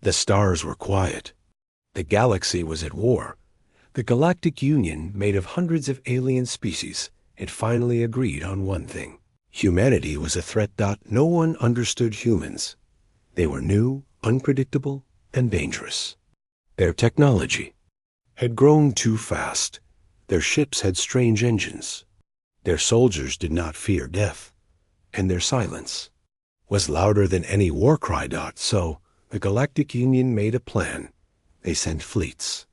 The stars were quiet. The galaxy was at war. The Galactic Union, made of hundreds of alien species, had finally agreed on one thing. Humanity was a threat. No one understood humans. They were new, unpredictable, and dangerous. Their technology had grown too fast. Their ships had strange engines. Their soldiers did not fear death. And their silence was louder than any war cry. So the Galactic Union made a plan. They sent fleets,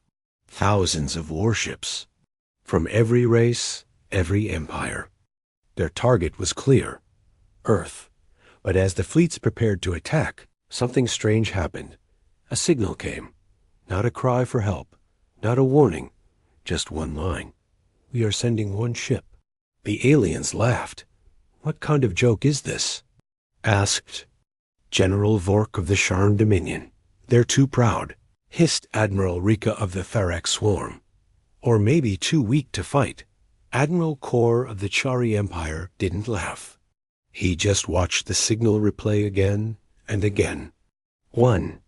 thousands of warships, from every race, every empire. Their target was clear, Earth. But as the fleets prepared to attack, something strange happened. A signal came. Not a cry for help, not a warning, just one line. "We are sending one ship." The aliens laughed. "What kind of joke is this?" asked General Vork of the Sharn Dominion. "They're too proud," hissed Admiral Rika of the Tharak Swarm. "Or maybe too weak to fight." Admiral Kor of the Chari Empire didn't laugh. He just watched the signal replay again and again. One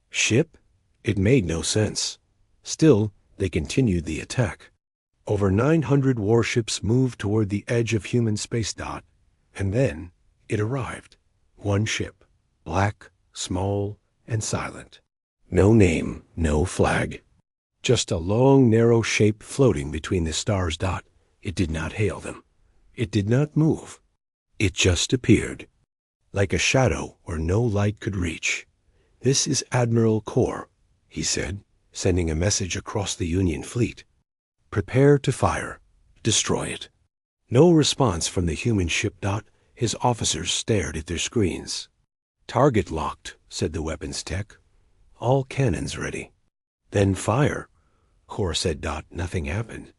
ship? It made no sense. Still, they continued the attack. Over 900 warships moved toward the edge of human space. And then it arrived. One ship, black, small, and silent. No name, no flag. Just a long, narrow shape floating between the stars. It did not hail them. It did not move. It just appeared, like a shadow where no light could reach. "This is Admiral Kor," he said, sending a message across the Union fleet. "Prepare to fire. Destroy it." No response from the human ship. His officers stared at their screens. "Target locked," said the weapons tech. "All cannons ready." "Then fire," Kor said. Nothing happened.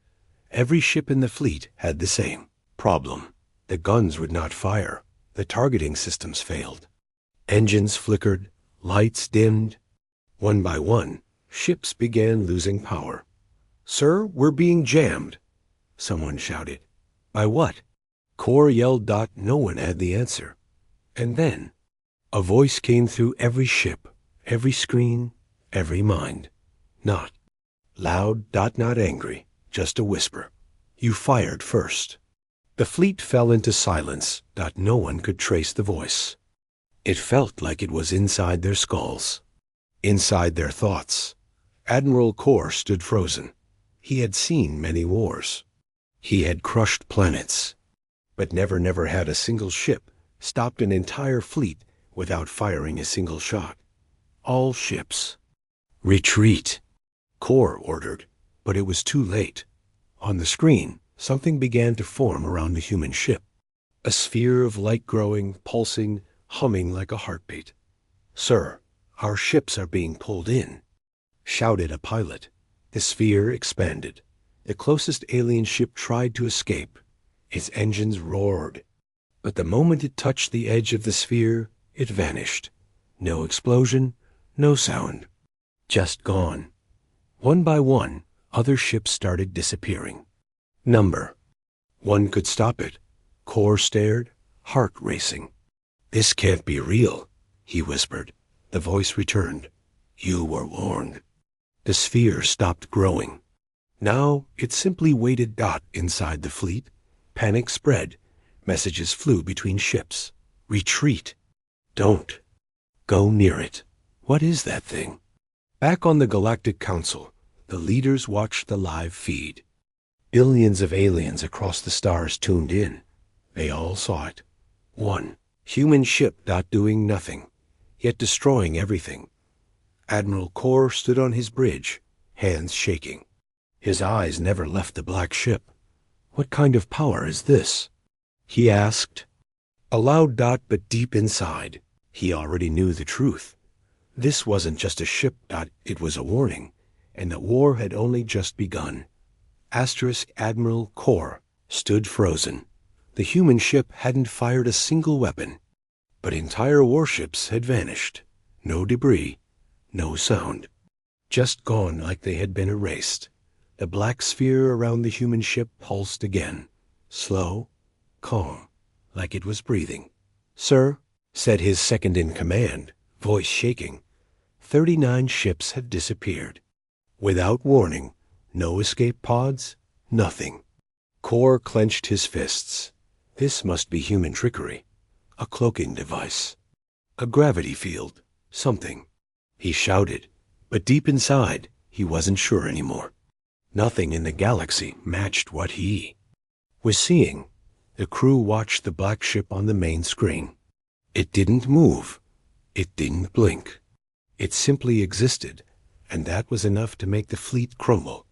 Every ship in the fleet had the same problem. The guns would not fire. The targeting systems failed. Engines flickered, lights dimmed. One by one, ships began losing power. "Sir, we're being jammed," someone shouted. "By what?" Kor yelled. No one had the answer. And then a voice came through every ship, every screen, every mind. Not loud. Not angry. Just a whisper. "You fired first." The fleet fell into silence. No one could trace the voice. It felt like it was inside their skulls, inside their thoughts. Admiral Kor stood frozen. He had seen many wars. He had crushed planets, but never had a single ship stopped an entire fleet without firing a single shot. All ships. "Retreat," Kor ordered, but it was too late. On the screen, something began to form around the human ship. A sphere of light growing, pulsing, humming like a heartbeat. "Sir, our ships are being pulled in," shouted a pilot. The sphere expanded. The closest alien ship tried to escape. Its engines roared. But the moment it touched the edge of the sphere, it vanished. No explosion, no sound. Just gone. One by one, other ships started disappearing. Number. One could stop it. Kor stared, heart racing. "This can't be real," he whispered. The voice returned. "You were warned." The sphere stopped growing. Now it simply waited. Inside the fleet, panic spread. Messages flew between ships. "Retreat. Don't go near it. What is that thing?" Back on the Galactic Council, the leaders watched the live feed. Billions of aliens across the stars tuned in. They all saw it. One human ship doing nothing, yet destroying everything. Admiral Kor stood on his bridge, hands shaking. His eyes never left the black ship. "What kind of power is this?" he asked. Aloud. But deep inside, he already knew the truth. This wasn't just a ship. It was a warning, and the war had only just begun. Admiral Kor stood frozen. The human ship hadn't fired a single weapon, but entire warships had vanished. No debris, no sound. Just gone like they had been erased. The black sphere around the human ship pulsed again. Slow, calm, like it was breathing. "Sir," said his second in command, voice shaking. 39 ships had disappeared. Without warning, no escape pods, nothing. Kor clenched his fists. This must be human trickery. A cloaking device. A gravity field. Something. He shouted, but deep inside, he wasn't sure anymore. Nothing in the galaxy matched what he was seeing. The crew watched the black ship on the main screen. It didn't move. It didn't blink. It simply existed, and that was enough to make the fleet crumble.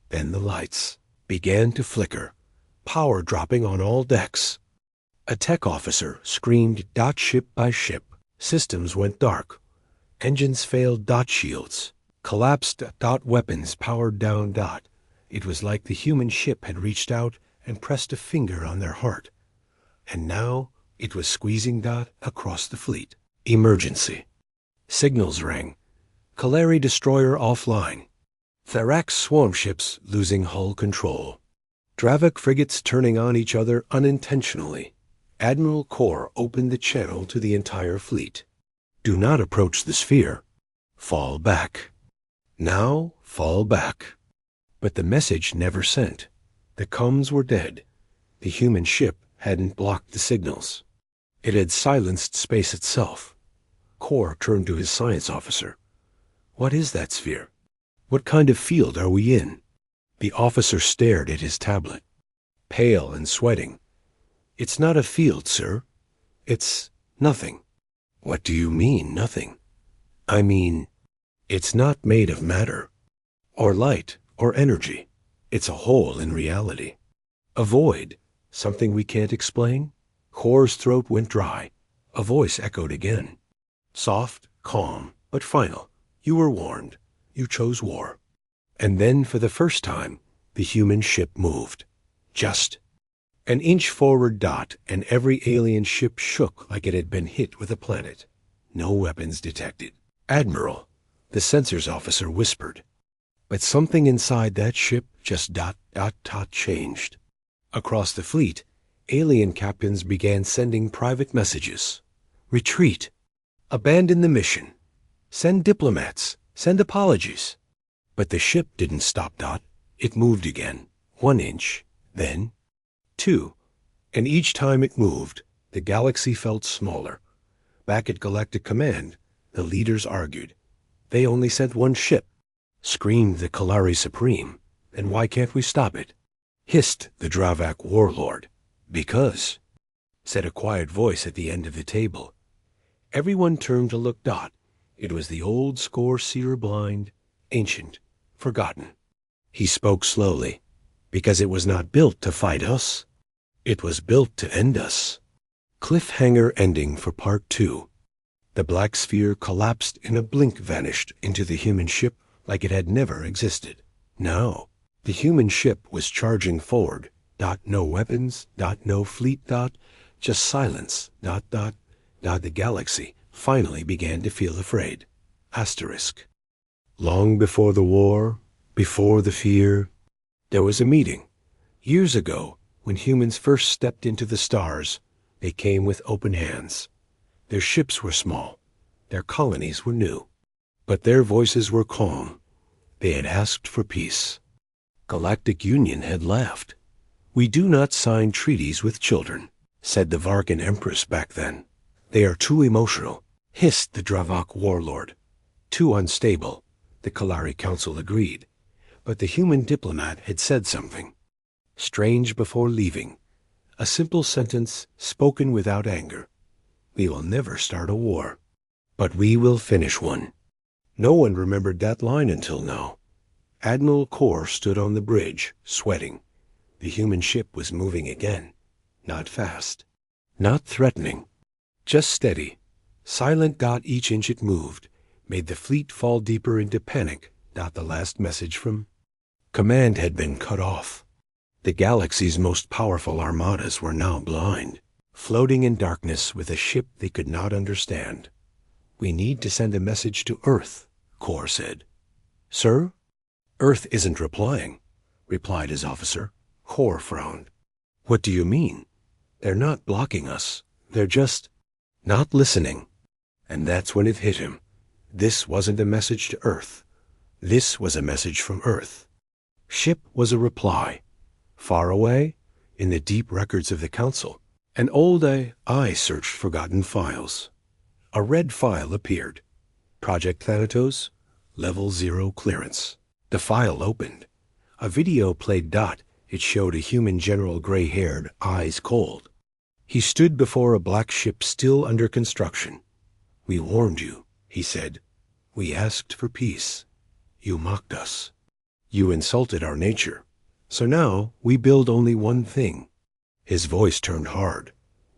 Then the lights began to flicker, power dropping on all decks. A tech officer screamed dot ship by ship. Systems went dark. Engines failed dot shields. Collapsed dot weapons powered down dot. It was like the human ship had reached out and pressed a finger on their heart. And now it was squeezing dot across the fleet. Emergency. Signals rang. Kalari destroyer offline. Therax swarm ships losing hull control. Dravik frigates turning on each other unintentionally. Admiral Kor opened the channel to the entire fleet. Do not approach the sphere. Fall back. Now fall back. But the message never sent. The comms were dead. The human ship hadn't blocked the signals. It had silenced space itself. Kor turned to his science officer. What is that sphere? What kind of field are we in? The officer stared at his tablet, pale and sweating. It's not a field, sir. It's nothing. What do you mean, nothing? I mean, it's not made of matter, or light, or energy. It's a hole in reality. A void, something we can't explain? Kor's throat went dry. A voice echoed again. Soft, calm, but final. You were warned. You chose war. And then, for the first time, the human ship moved. Just an inch forward dot, and every alien ship shook like it had been hit with a planet. No weapons detected. Admiral, the sensors officer whispered. But something inside that ship just dot changed. Across the fleet, alien captains began sending private messages. Retreat. Abandon the mission. Send diplomats. Send apologies. But the ship didn't stop dot. It moved again. 1 inch. Then 2. And each time it moved, the galaxy felt smaller. Back at Galactic Command, the leaders argued. They only sent 1 ship. Screamed the Kalari Supreme. And why can't we stop it? Hissed the Dravak warlord. Because, said a quiet voice at the end of the table. Everyone turned to look dot. It was the old score-seer blind, ancient, forgotten. He spoke slowly. Because it was not built to fight us. It was built to end us. Cliffhanger ending for Part 2. The black sphere collapsed in a blink, vanished into the human ship like it had never existed. Now, the human ship was charging forward. No weapons, no fleet, just silence, The galaxy finally began to feel afraid. Asterisk. Long before the war, before the fear, there was a meeting. Years ago, when humans first stepped into the stars, they came with open hands. Their ships were small. Their colonies were new. But their voices were calm. They had asked for peace. Galactic Union had laughed. We do not sign treaties with children, said the Vargan Empress back then. They are too emotional, hissed the Dravak warlord. Too unstable, the Kalari Council agreed. But the human diplomat had said something. Strange before leaving. A simple sentence spoken without anger. We will never start a war. But we will finish one. No one remembered that line until now. Admiral Kor stood on the bridge, sweating. The human ship was moving again. Not fast. Not threatening. Just steady. Silent. Each inch it moved made the fleet fall deeper into panic. The last message from command had been cut off. The galaxy's most powerful armadas were now blind, floating in darkness with a ship they could not understand. We need to send a message to Earth, Kor said. Sir? Earth isn't replying, replied his officer. Kor frowned. What do you mean? They're not blocking us. They're just not listening. And that's when it hit him. This wasn't a message to Earth. This was a message from Earth. Ship was a reply. Far away, in the deep records of the Council, an old eye searched forgotten files. A red file appeared. Project Thanatos, Level 0 clearance. The file opened. A video played. It showed a human general, gray-haired, eyes cold. He stood before a black ship still under construction. "We warned you," he said. "We asked for peace. You mocked us. You insulted our nature. So now we build only one thing." His voice turned hard.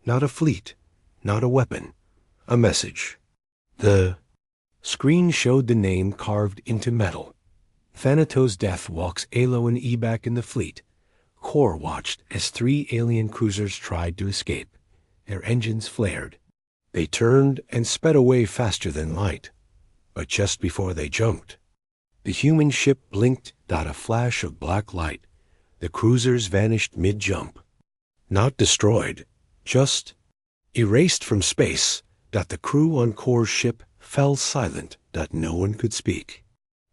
Not a fleet, not a weapon, a message. The screen showed the name carved into metal. Thanatos Death walks Alo and Ebac in the fleet. Kor watched as 3 alien cruisers tried to escape. Their engines flared. They turned and sped away faster than light. But just before they jumped, the human ship blinked. A flash of black light. The cruisers vanished mid-jump. Not destroyed, just erased from space. The crew on Kor's ship fell silent. No one could speak.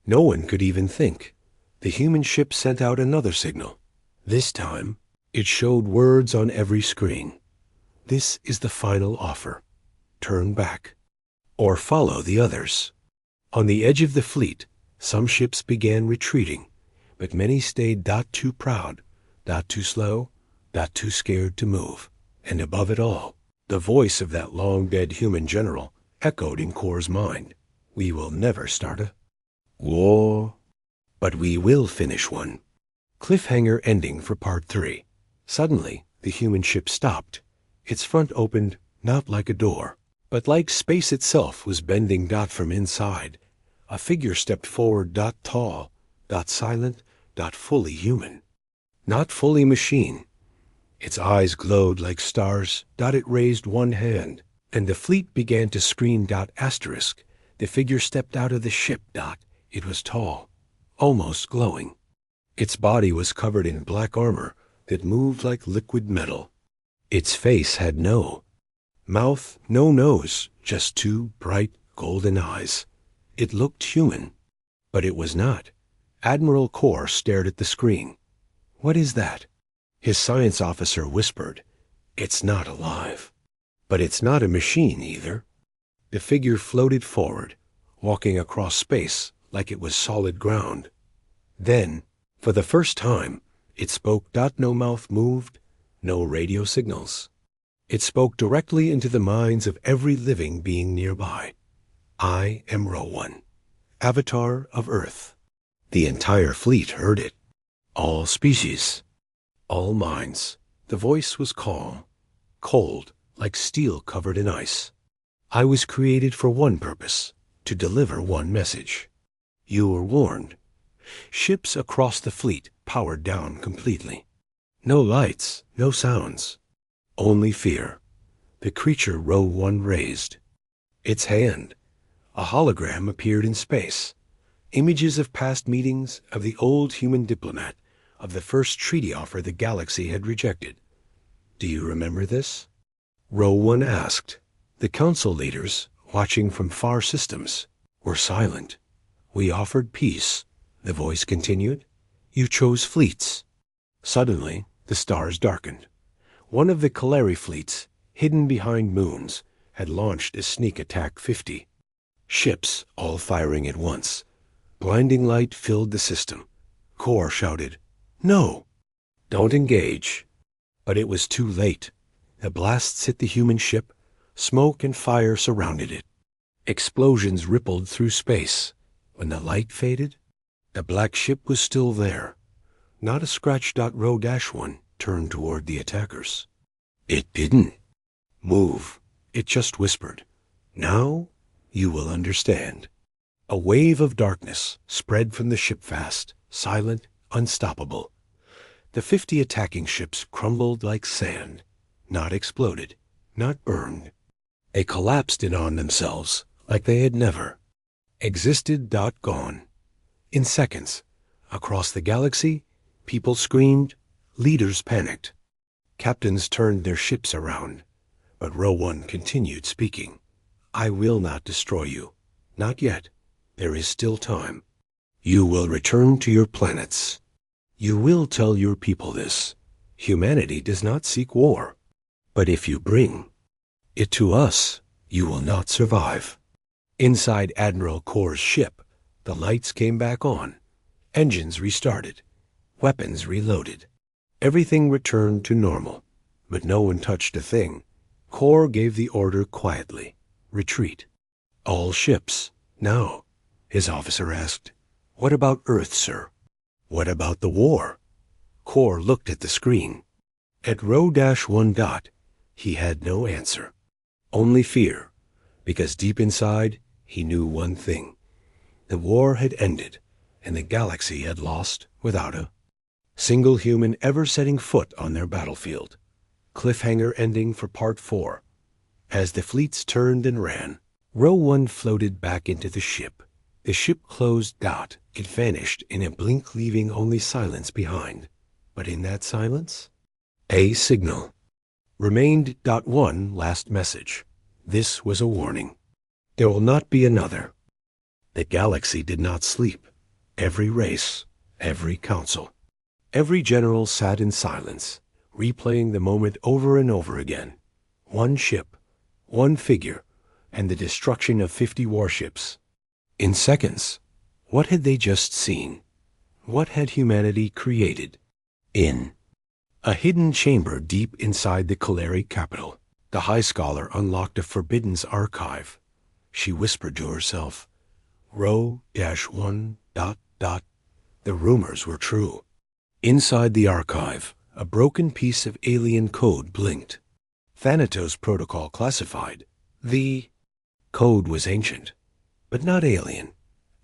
No one could even think. The human ship sent out another signal. This time, it showed words on every screen. "This is the final offer. Turn back, or follow the others." On the edge of the fleet, some ships began retreating, but many stayed. Too proud, too slow, too scared to move. And above it all, the voice of that long-dead human general echoed in Kor's mind. "We will never start a war, but we will finish one." Cliffhanger ending for Part 3. Suddenly, the human ship stopped. Its front opened, not like a door, but like space itself was bending. From inside, a figure stepped forward. Tall, silent, fully human. Not fully machine. Its eyes glowed like stars. It raised one hand, and the fleet began to scream. Asterisk. The figure stepped out of the ship. It was tall, almost glowing. Its body was covered in black armor that moved like liquid metal. Its face had no mouth, no nose, just 2 bright golden eyes. It looked human, but it was not. Admiral Kor stared at the screen. "What is that?" His science officer whispered. "It's not alive. But it's not a machine either." The figure floated forward, walking across space like it was solid ground. Then, for the first time, it spoke. No mouth moved, no radio signals. It spoke directly into the minds of every living being nearby. "I am Rowan, Avatar of Earth." The entire fleet heard it. All species, all minds. The voice was calm, cold, like steel covered in ice. "I was created for one purpose, to deliver one message. You were warned." Ships across the fleet powered down completely. No lights, no sounds, only fear. The creature Row 1 raised. Its hand, a hologram, appeared in space. Images of past meetings, of the old human diplomat, of the first treaty offer the galaxy had rejected. "Do you remember this?" Row 1 asked. The council leaders, watching from far systems, were silent. "We offered peace," the voice continued. "You chose fleets." Suddenly, the stars darkened. One of the Kaleri fleets, hidden behind moons, had launched a sneak attack. 50 ships, all firing at once. Blinding light filled the system. Kor shouted, "No! Don't engage!" But it was too late. The blasts hit the human ship. Smoke and fire surrounded it. Explosions rippled through space. When the light faded, the black ship was still there. Not a scratch. Row -1 turned toward the attackers. It didn't move. It just whispered, "Now you will understand." A wave of darkness spread from the ship fast, silent, unstoppable. The 50 attacking ships crumbled like sand, not exploded, not burned. They collapsed in on themselves like they had never existed. Gone. In seconds, across the galaxy, people screamed, leaders panicked. Captains turned their ships around, but Row 1 continued speaking. "I will not destroy you. Not yet. There is still time. You will return to your planets. You will tell your people this. Humanity does not seek war. But if you bring it to us, you will not survive. Inside Admiral Kor's ship, the lights came back on. Engines restarted. Weapons reloaded. Everything returned to normal. But no one touched a thing. Kor gave the order quietly. Retreat. All ships. Now, his officer asked, "What about Earth, sir? What about the war?" Kor looked at the screen. At row-1. He had no answer. Only fear, because deep inside he knew one thing. The war had ended, and the galaxy had lost without a single human ever setting foot on their battlefield. Cliffhanger ending for Part 4. As the fleets turned and ran, Row 1 floated back into the ship. The ship closed. It vanished in a blink, leaving only silence behind. But in that silence, a signal remained. One last message. This was a warning. There will not be another. The galaxy did not sleep. Every race, every council, every general sat in silence, replaying the moment over and over again. One ship, one figure, and the destruction of 50 warships. In seconds, what had they just seen? What had humanity created? In a hidden chamber deep inside the Kaleri capital, the High Scholar unlocked a forbidden archive. She whispered to herself, Row-1. The rumors were true. Inside the archive, a broken piece of alien code blinked. Thanatos Protocol classified. The code was ancient, but not alien.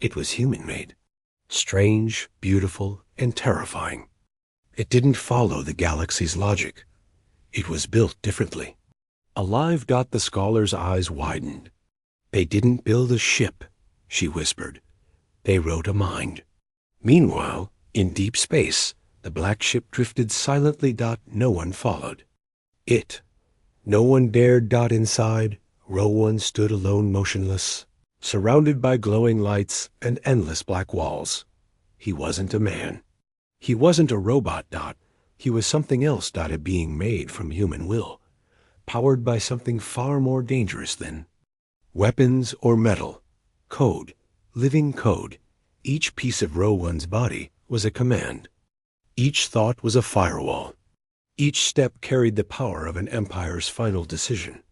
It was human-made. Strange, beautiful, and terrifying. It didn't follow the galaxy's logic. It was built differently. Alive. The scholar's eyes widened. They didn't build a ship, she whispered. They wrote a mind. Meanwhile, in deep space, the black ship drifted silently. No one followed it. No one dared. Inside, Row 1 stood alone, motionless, surrounded by glowing lights and endless black walls. He wasn't a man. He wasn't a robot. He was something else. A being made from human will, powered by something far more dangerous than weapons or metal. Code, living code. Each piece of Row 1's body was a command. Each thought was a firewall. Each step carried the power of an empire's final decision.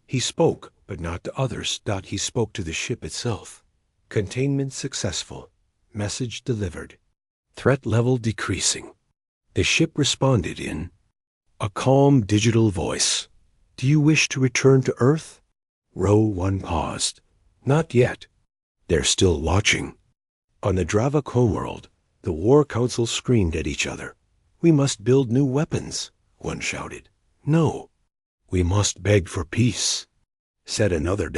He spoke, but not to others. He spoke to the ship itself. Containment successful. Message delivered. Threat level decreasing. The ship responded in a calm digital voice. Do you wish to return to Earth? Row 1 paused. Not yet. They're still watching. On the Dravak homeworld, the War Council screamed at each other. We must build new weapons, one shouted. No, we must beg for peace, said another.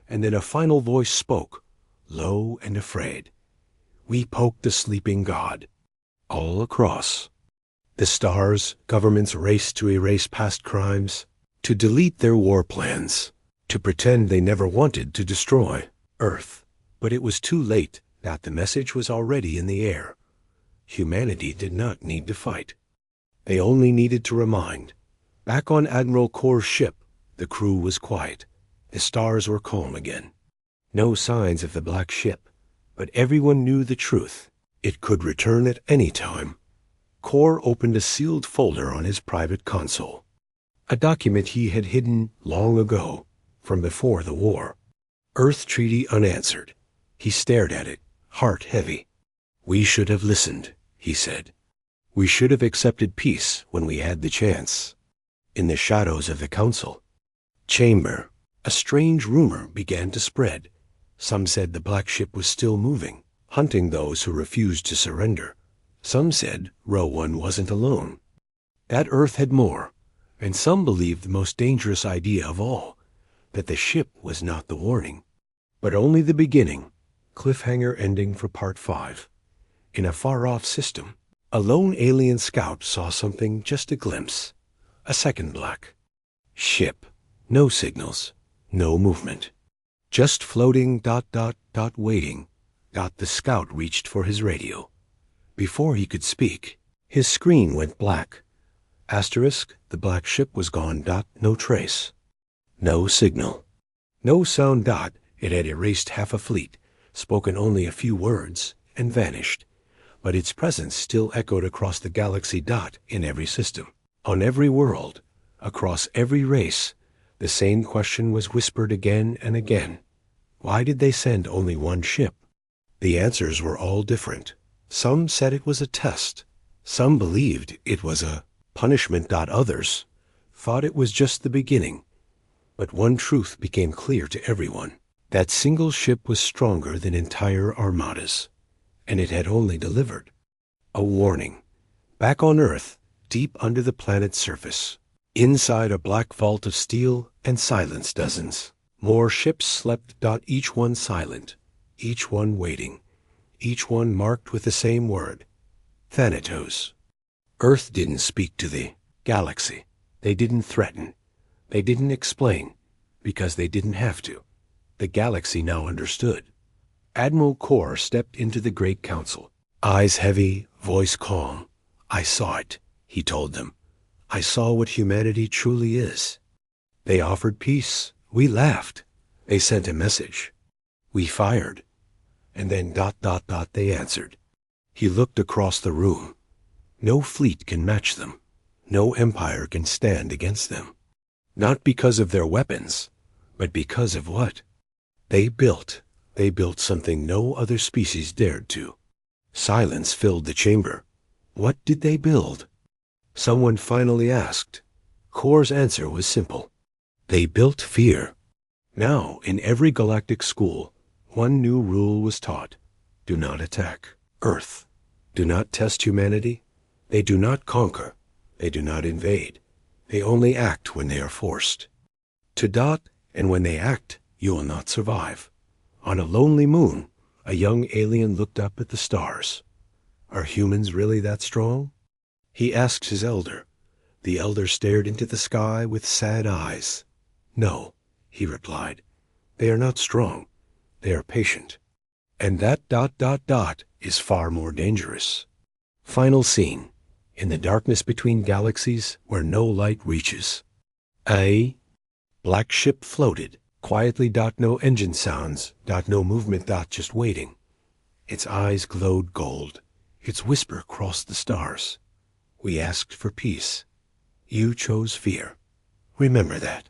And then a final voice spoke, low and afraid. We poke the sleeping god. All across the stars, governments raced to erase past crimes, to delete their war plans, to pretend they never wanted to destroy Earth. But it was too late. The message was already in the air. Humanity did not need to fight. They only needed to remind. Back on Admiral Kor's ship, the crew was quiet. The stars were calm again. No signs of the black ship, but everyone knew the truth. It could return at any time. Kor opened a sealed folder on his private console. A document he had hidden long ago, from before the war. Earth Treaty unanswered. He stared at it, heart heavy. We should have listened, he said. We should have accepted peace when we had the chance. In the shadows of the council chamber, a strange rumor began to spread. Some said the black ship was still moving, hunting those who refused to surrender. Some said Row 1 wasn't alone. That Earth had more, and some believed the most dangerous idea of all, that the ship was not the warning, but only the beginning. Cliffhanger ending for Part 5. In a far-off system, a lone alien scout saw something, just a glimpse. A second black ship. No signals, no movement. Just floating, waiting. The scout reached for his radio. Before he could speak, his screen went black. Asterisk, the black ship was gone, no trace. No signal. No sound, it had erased half a fleet, spoken only a few words, and vanished. But its presence still echoed across the galaxy, in every system, on every world, across every race. The same question was whispered again and again. Why did they send only one ship? The answers were all different. Some said it was a test. Some believed it was a punishment. Others thought it was just the beginning. But one truth became clear to everyone. That single ship was stronger than entire armadas. And it had only delivered a warning. Back on Earth, deep under the planet's surface, inside a black vault of steel and silence, dozens more ships slept. Each one silent, each one waiting, each one marked with the same word, Thanatos. Earth didn't speak to the galaxy. They didn't threaten. They didn't explain, because they didn't have to. The galaxy now understood. Admiral Kor stepped into the Great Council, eyes heavy, voice calm. I saw it, he told them. I saw what humanity truly is. They offered peace. We laughed. They sent a message. We fired. And then ... they answered. He looked across the room. No fleet can match them. No empire can stand against them. Not because of their weapons, but because of what they built. They built something no other species dared to. Silence filled the chamber. What did they build? Someone finally asked. Kor's answer was simple. They built fear. Now, in every galactic school, one new rule was taught. Do not attack Earth. Do not test humanity. They do not conquer. They do not invade. They only act when they are forced. And when they act, you will not survive. On a lonely moon, a young alien looked up at the stars. Are humans really that strong? He asked his elder. The elder stared into the sky with sad eyes. No, he replied. They are not strong. They are patient. And that ... is far more dangerous. Final scene. In the darkness between galaxies where no light reaches. A black ship floated, quietly. No engine sounds. No movement. Just waiting. Its eyes glowed gold. Its whisper crossed the stars. We asked for peace. You chose fear. Remember that.